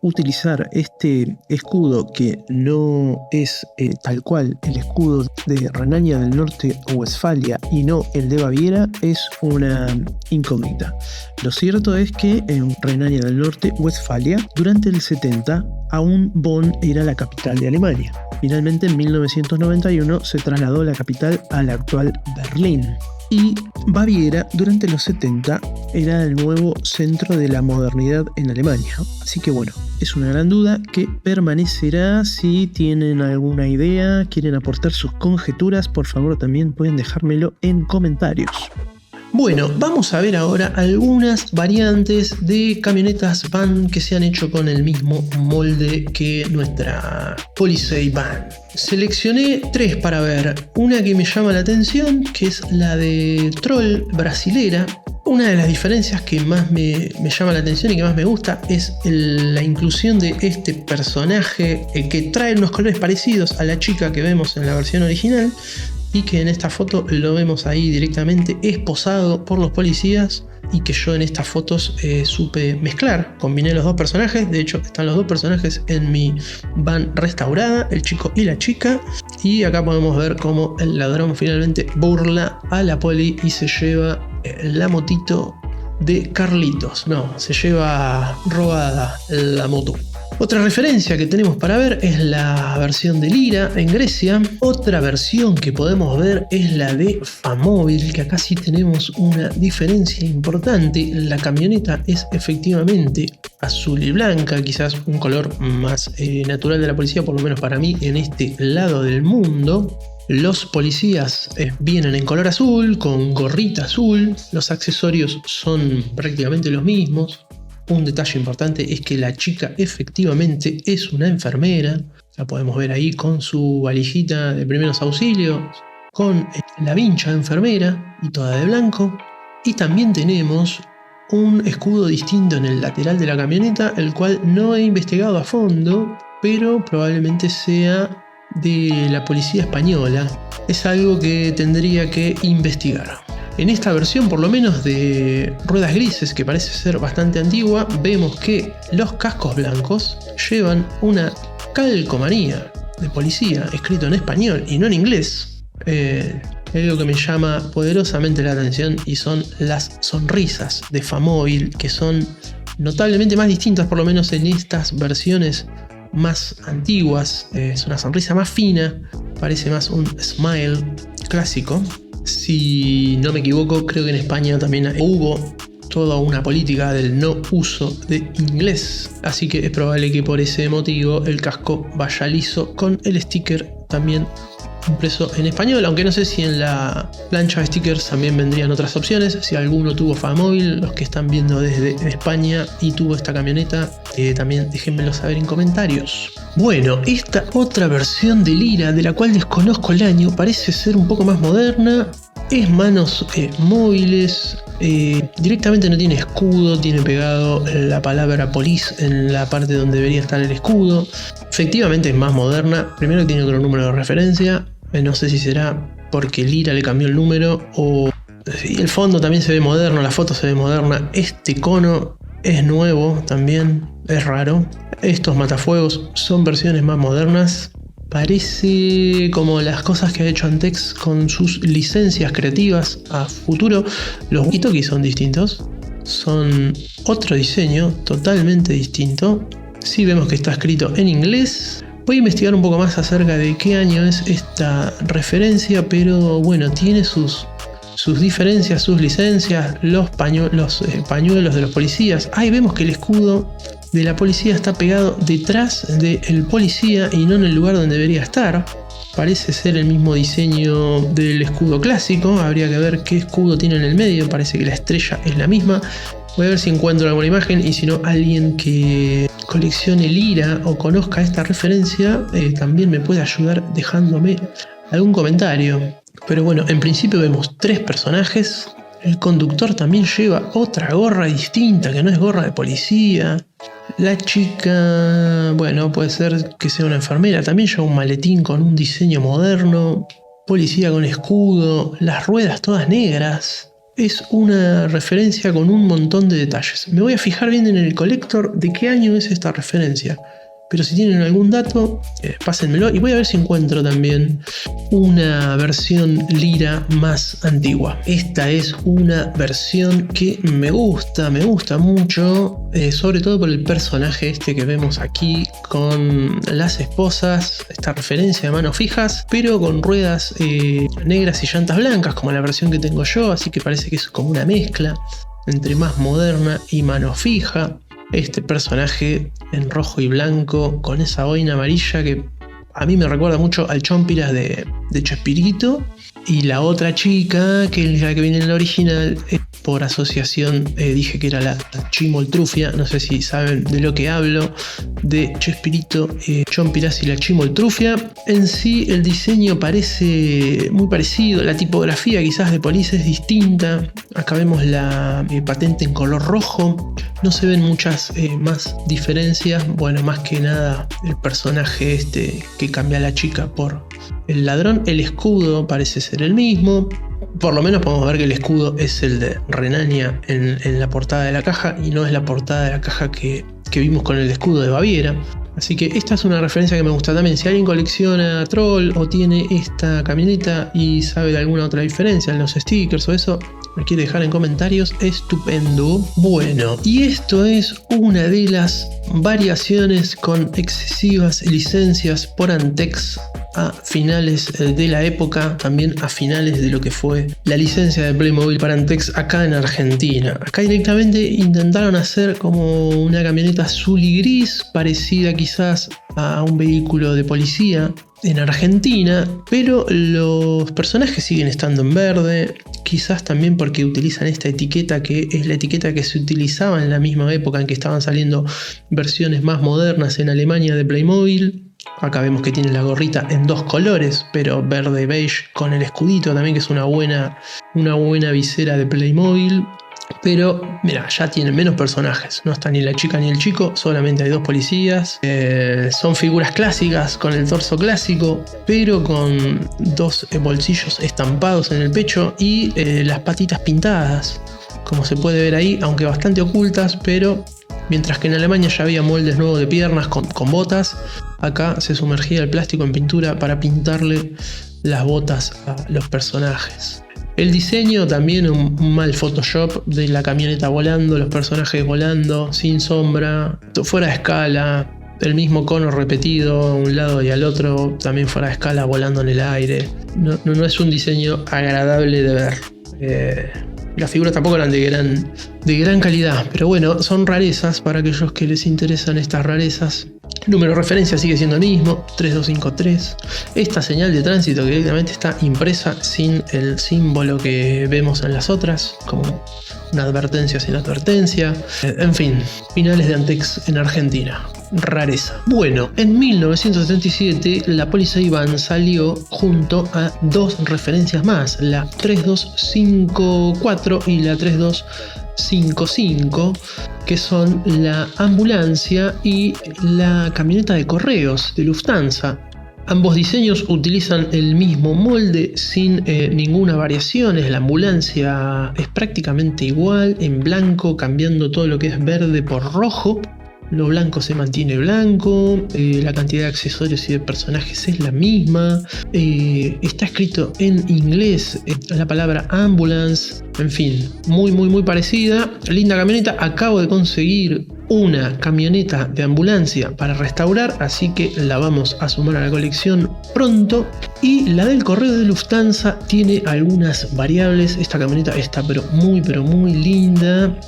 S1: utilizar este escudo que no es tal cual el escudo de Renania del Norte-Westfalia y no el de Baviera? Es una incógnita. Lo cierto es que en Renania del Norte-Westfalia, durante el 70, aún Bonn era la capital de Alemania. Finalmente, en 1991, se trasladó la capital a la actual Berlín. Y Baviera, durante los 70, era el nuevo centro de la modernidad en Alemania. Así que bueno, es una gran duda que permanecerá. Si tienen alguna idea, quieren aportar sus conjeturas, por favor también pueden dejármelo en comentarios. Bueno, vamos a ver ahora algunas variantes de camionetas van que se han hecho con el mismo molde que nuestra Polizei van. Seleccioné 3 para ver. Una que me llama la atención, que es la de Troll brasilera. Una de las diferencias que más me llama la atención y que más me gusta es la inclusión de este personaje que trae unos colores parecidos a la chica que vemos en la versión original y que en esta foto lo vemos ahí directamente esposado por los policías y que yo en estas fotos supe mezclar, combiné los 2 personajes. De hecho están los 2 personajes en mi van restaurada, el chico y la chica, y acá podemos ver cómo el ladrón finalmente burla a la poli y se lleva la motito de Carlitos. No, se lleva robada la moto. Otra referencia que tenemos para ver es la versión de Lira en Grecia. Otra versión que podemos ver es la de Famóvil, que acá sí tenemos una diferencia importante. La camioneta es efectivamente azul y blanca, quizás un color más natural de la policía, por lo menos para mí, en este lado del mundo. Los policías vienen en color azul, con gorrita azul. Los accesorios son prácticamente los mismos. Un detalle importante es que la chica efectivamente es una enfermera. La podemos ver ahí con su valijita de primeros auxilios, con la vincha de enfermera y toda de blanco. Y también tenemos un escudo distinto en el lateral de la camioneta, el cual no he investigado a fondo, pero probablemente sea de la policía española. Es algo que tendría que investigar. En esta versión, por lo menos de ruedas grises, que parece ser bastante antigua, vemos que los cascos blancos llevan una calcomanía de policía escrito en español y no en inglés. Algo que me llama poderosamente la atención y son las sonrisas de Famóvil, que son notablemente más distintas, por lo menos en estas versiones más antiguas. Es una sonrisa más fina, parece más un smile clásico. Si no me equivoco, creo que en España también hubo toda una política del no uso de inglés, así que es probable que por ese motivo el casco vaya liso con el sticker también impreso en español, aunque no sé si en la plancha de stickers también vendrían otras opciones. Si alguno tuvo Famóvil, los que están viendo desde España y tuvo esta camioneta, también déjenmelo saber en comentarios. Bueno, esta otra versión de Lira, de la cual desconozco el año, parece ser un poco más moderna. Es manos móviles, directamente no tiene escudo, tiene pegado la palabra police en la parte donde debería estar el escudo. Efectivamente es más moderna, primero que tiene otro número de referencia, no sé si será porque Lira le cambió el número o el fondo también se ve moderno, la foto se ve moderna. Este cono es nuevo también, es raro. Estos matafuegos son versiones más modernas. Parece como las cosas que ha hecho Antex con sus licencias creativas a futuro. Los walkie-talkie son distintos, son otro diseño totalmente distinto. Sí vemos que está escrito en inglés. Voy a investigar un poco más acerca de qué año es esta referencia, pero bueno, tiene sus sus diferencias, sus licencias, los pañuelos de los policías. Ahí vemos que el escudo de la policía está pegado detrás del policía y no en el lugar donde debería estar. Parece ser el mismo diseño del escudo clásico. Habría que ver qué escudo tiene en el medio. Parece que la estrella es la misma. Voy a ver si encuentro alguna imagen y si no, alguien que coleccione Lira o conozca esta referencia también me puede ayudar dejándome algún comentario. Pero bueno, en principio vemos 3 personajes. El conductor también lleva otra gorra distinta que no es gorra de policía. La chica, bueno, puede ser que sea una enfermera. También lleva un maletín con un diseño moderno. Policía con escudo. Las ruedas todas negras. Es una referencia con un montón de detalles. Me voy a fijar bien en el colector de qué año es esta referencia. Pero si tienen algún dato, pásenmelo. Y voy a ver si encuentro también una versión Lira más antigua. Esta es una versión que me gusta mucho. Sobre todo por el personaje este que vemos aquí con las esposas. Esta referencia de manos fijas, pero con ruedas negras y llantas blancas, como la versión que tengo yo. Así que parece que es como una mezcla entre más moderna y mano fija. Este personaje en rojo y blanco con esa boina amarilla que a mí me recuerda mucho al Chompiras de Chespirito. Y la otra chica, que es la que viene en la original, por asociación dije que era la Chimoltrufia. No sé si saben de lo que hablo, de Chespirito, Chompiras y la Chimoltrufia. En sí el diseño parece muy parecido, la tipografía quizás de policía es distinta. Acá vemos la patente en color rojo. No se ven muchas más diferencias. Bueno, más que nada el personaje este que cambia a la chica por el ladrón. El escudo parece ser el mismo. Por lo menos podemos ver que el escudo es el de Renania en la portada de la caja y no es la portada de la caja que vimos con el escudo de Baviera. Así que esta es una referencia que me gusta también. Si alguien colecciona Troll o tiene esta camioneta y sabe de alguna otra diferencia en los stickers o eso, me quiere dejar en comentarios, estupendo. Bueno, y esto es una de las variaciones con excesivas licencias por Antex a finales de la época, también a finales de lo que fue la licencia de Playmobil para Antex acá en Argentina. Acá directamente intentaron hacer como una camioneta azul y gris, parecida quizás a un vehículo de policía en Argentina, pero los personajes siguen estando en verde, quizás también porque utilizan esta etiqueta que es la etiqueta que se utilizaba en la misma época en que estaban saliendo versiones más modernas en Alemania de Playmobil. Acá vemos que tiene la gorrita en 2 colores, pero verde y beige con el escudito también, que es una buena visera de Playmobil. Pero mira, ya tienen menos personajes, no está ni la chica ni el chico, solamente hay 2 policías. Son figuras clásicas con el torso clásico, pero con 2 bolsillos estampados en el pecho y las patitas pintadas, como se puede ver ahí, aunque bastante ocultas. Pero mientras que en Alemania ya había moldes nuevos de piernas con botas, acá se sumergía el plástico en pintura para pintarle las botas a los personajes. El diseño también un mal Photoshop de la camioneta volando, los personajes volando, sin sombra, fuera de escala, el mismo cono repetido a un lado y al otro, también fuera de escala, volando en el aire. No es un diseño agradable de ver. Las figuras tampoco eran de gran calidad, pero bueno, son rarezas para aquellos que les interesan estas rarezas. El número de referencia sigue siendo el mismo, 3253. Esta señal de tránsito que directamente está impresa sin el símbolo que vemos en las otras, como una advertencia sin advertencia. En fin, finales de Antex en Argentina. Rareza. Bueno, en 1977 la Poliseiban salió junto a 2 referencias más, la 3254 y la 3255, que son la ambulancia y la camioneta de correos de Lufthansa. Ambos diseños utilizan el mismo molde sin ninguna variación. La ambulancia es prácticamente igual, en blanco, cambiando todo lo que es verde por rojo. Lo blanco se mantiene blanco, la cantidad de accesorios y de personajes es la misma, está escrito en inglés la palabra ambulance, en fin, muy parecida. Linda camioneta. Acabo de conseguir una camioneta de ambulancia para restaurar, así que la vamos a sumar a la colección pronto. Y la del correo de Lufthansa tiene algunas variables. Esta camioneta está pero muy linda.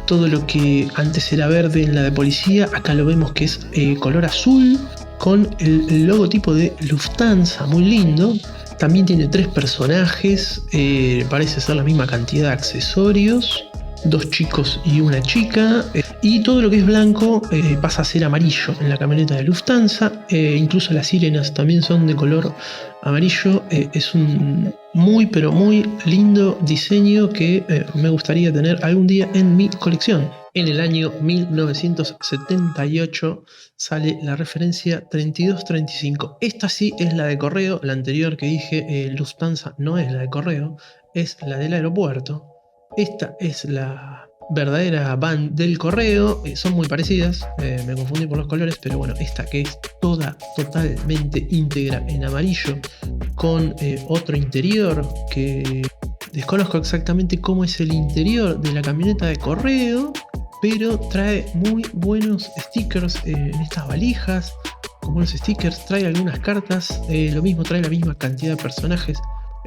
S1: Todo lo que antes era verde en la de policía, acá lo vemos que es color azul con el logotipo de Lufthansa, muy lindo. También tiene 3 personajes, parece ser la misma cantidad de accesorios, 2 chicos y una chica, y todo lo que es blanco pasa a ser amarillo en la camioneta de Lufthansa. Incluso las sirenas también son de color amarillo. Es un muy lindo diseño que me gustaría tener algún día en mi colección. En el año 1978 sale la referencia 3235. Esta sí es la de correo. La anterior que dije, Lufthansa, no es la de correo, es la del aeropuerto. Esta es la verdadera van del correo. Son muy parecidas, me confundí por los colores, pero bueno, esta que es totalmente íntegra en amarillo con otro interior que desconozco exactamente cómo es el interior de la camioneta de correo, pero trae muy buenos stickers en estas valijas. Con buenos stickers, trae algunas cartas, lo mismo, trae la misma cantidad de personajes.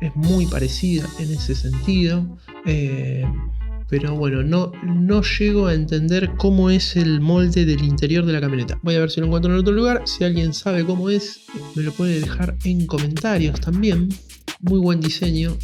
S1: Es muy parecida en ese sentido, pero bueno, no llego a entender cómo es el molde del interior de la camioneta. Voy a ver si lo encuentro en otro lugar. Si alguien sabe cómo es, me lo puede dejar en comentarios también. Muy buen diseño,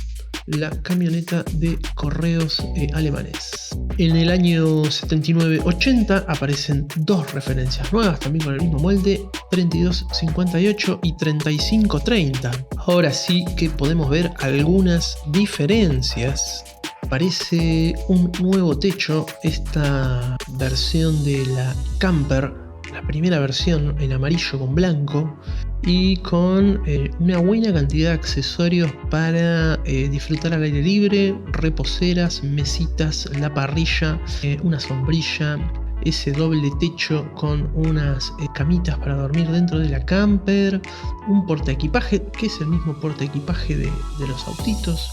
S1: la camioneta de correos alemanes. En el año 79-80 aparecen 2 referencias nuevas, también con el mismo molde, 3258 y 3530. Ahora sí que podemos ver algunas diferencias. Aparece un nuevo techo, esta versión de la Camper, la primera versión en amarillo con blanco, y con una buena cantidad de accesorios para disfrutar al aire libre, reposeras, mesitas, la parrilla, una sombrilla, ese doble techo con unas camitas para dormir dentro de la camper, un portaequipaje que es el mismo portaequipaje de los autitos,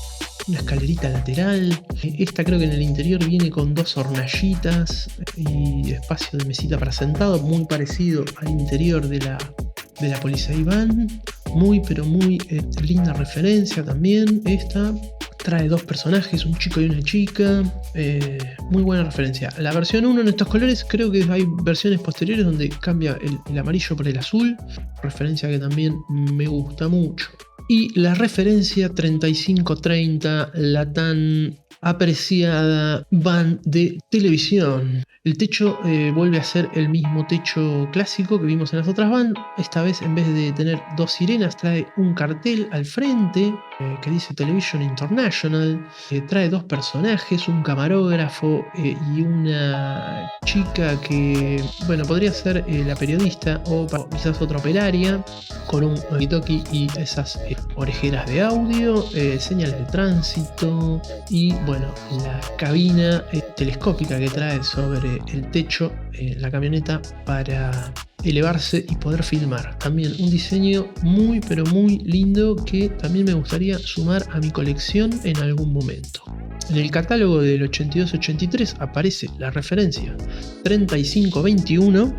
S1: una escalerita lateral. Esta creo que en el interior viene con 2 hornallitas y espacio de mesita para sentado, muy parecido al interior de la Police Van. Muy linda referencia también esta. Trae 2 personajes, un chico y una chica. Muy buena referencia. La versión 1 en estos colores, creo que hay versiones posteriores donde cambia el amarillo por el azul. Referencia que también me gusta mucho. Y la referencia 3530, la tan apreciada van de televisión. El techo vuelve a ser el mismo techo clásico que vimos en las otras van. Esta vez, en vez de tener 2 sirenas, trae un cartel al frente que dice Television International. Trae 2 personajes, un camarógrafo y una chica que, bueno, podría ser la periodista o quizás otra operaria, con un walkie-talkie y esas orejeras de audio, señales de tránsito y, bueno, la cabina telescópica que trae sobre el techo la camioneta para elevarse y poder filmar. También un diseño muy lindo que también me gustaría sumar a mi colección en algún momento. En el catálogo del 82-83 aparece la referencia 3521.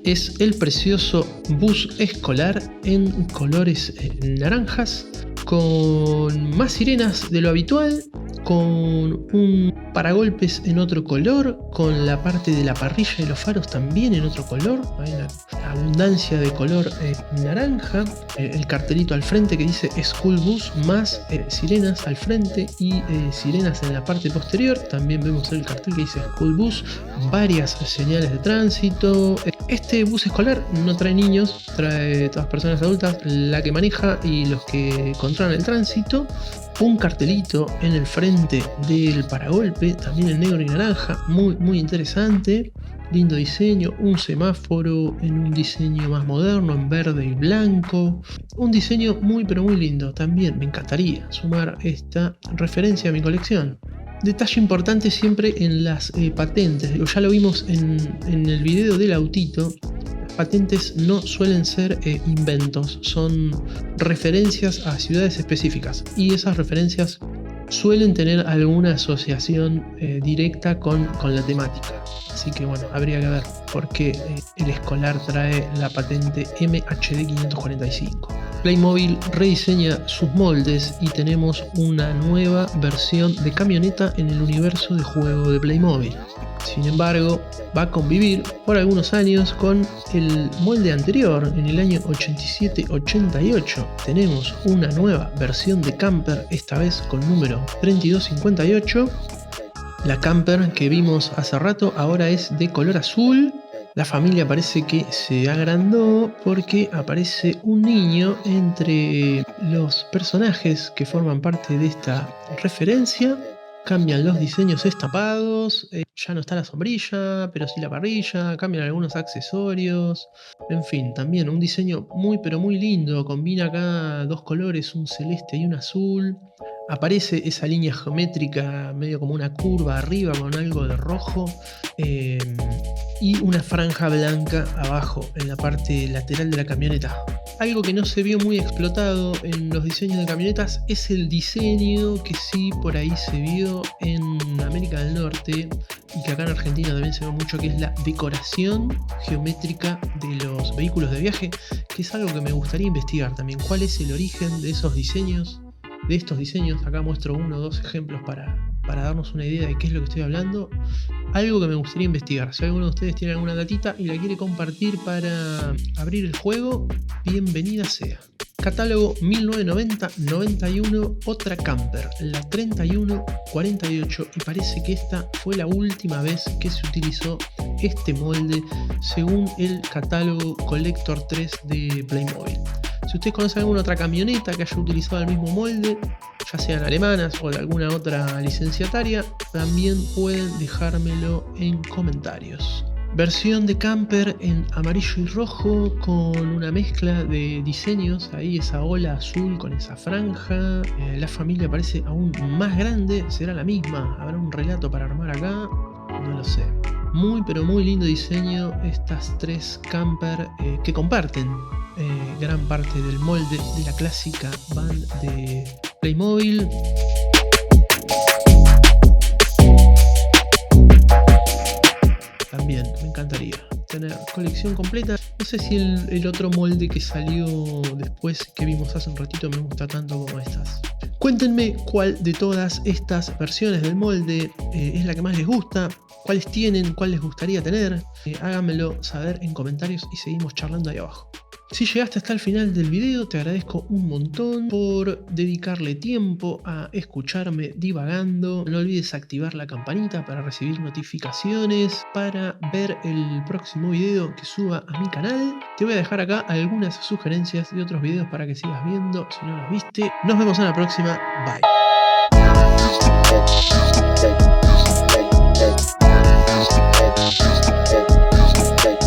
S1: Es el precioso bus escolar en colores naranjas, con más sirenas de lo habitual, con un paragolpes en otro color, con la parte de la parrilla y los faros también en otro color. Hay una abundancia de color naranja. El cartelito al frente que dice School Bus, más sirenas al frente y sirenas en la parte posterior. También vemos el cartel que dice School Bus, varias señales de tránsito. Este bus escolar no trae niños, trae todas personas adultas, la que maneja y los que controlan el tránsito. Un cartelito en el frente del paragolpe, también en negro y naranja, muy interesante. Lindo diseño, un semáforo en un diseño más moderno, en verde y blanco. Un diseño muy lindo. También me encantaría sumar esta referencia a mi colección. Detalle importante siempre en las patentes. Ya lo vimos en el video del autito. Las patentes no suelen ser inventos, son referencias a ciudades específicas. Y esas referencias suelen tener alguna asociación directa con la temática. Así que bueno, habría que ver por qué el escolar trae la patente MHD 545. Playmobil rediseña sus moldes y tenemos una nueva versión de camioneta en el universo de juego de Playmobil. Sin embargo, va a convivir por algunos años con el molde anterior. En el año 87-88 tenemos una nueva versión de camper, esta vez con número 3258. La camper que vimos hace rato ahora es de color azul. La familia parece que se agrandó porque aparece un niño entre los personajes que forman parte de esta referencia. Cambian los diseños estampados, ya no está la sombrilla, pero sí la parrilla, cambian algunos accesorios. En fin, también un diseño muy pero muy lindo. Combina acá dos colores, un celeste y un azul. Aparece esa línea geométrica medio como una curva arriba con algo de rojo. Y una franja blanca abajo en la parte lateral de la camioneta. Algo que no se vio muy explotado en los diseños de camionetas es el diseño que sí por ahí se vio en América del Norte y que acá en Argentina también se ve mucho, que es la decoración geométrica de los vehículos de viaje, que es algo que me gustaría investigar también. ¿Cuál es el origen de esos diseños? De estos diseños, acá muestro uno o dos ejemplos para darnos una idea de qué es lo que estoy hablando. Algo que me gustaría investigar. Si alguno de ustedes tiene alguna datita y la quiere compartir para abrir el juego, bienvenida sea. Catálogo 1990-91, otra camper, la 3148, y parece que esta fue la última vez que se utilizó este molde según el catálogo Collector 3 de Playmobil. Si ustedes conocen alguna otra camioneta que haya utilizado el mismo molde, ya sean alemanas o de alguna otra licenciataria, también pueden dejármelo en comentarios. Versión de camper en amarillo y rojo con una mezcla de diseños, ahí esa ola azul con esa franja. La familia parece aún más grande, será la misma, habrá un relato para armar acá, no lo sé. Muy pero muy lindo diseño estas tres camper que comparten gran parte del molde de la clásica van de Playmobil. También me encantaría tener colección completa. No sé si el otro molde que salió después, que vimos hace un ratito, me gusta tanto como estas. Cuéntenme cuál de todas estas versiones del molde es la que más les gusta, cuáles tienen, cuál les gustaría tener. Háganmelo saber en comentarios y seguimos charlando ahí abajo. Si llegaste hasta el final del video, te agradezco un montón por dedicarle tiempo a escucharme divagando. No olvides activar la campanita para recibir notificaciones, para ver el próximo video que suba a mi canal. Te voy a dejar acá algunas sugerencias de otros videos para que sigas viendo si no los viste. Nos vemos en la próxima. Bye.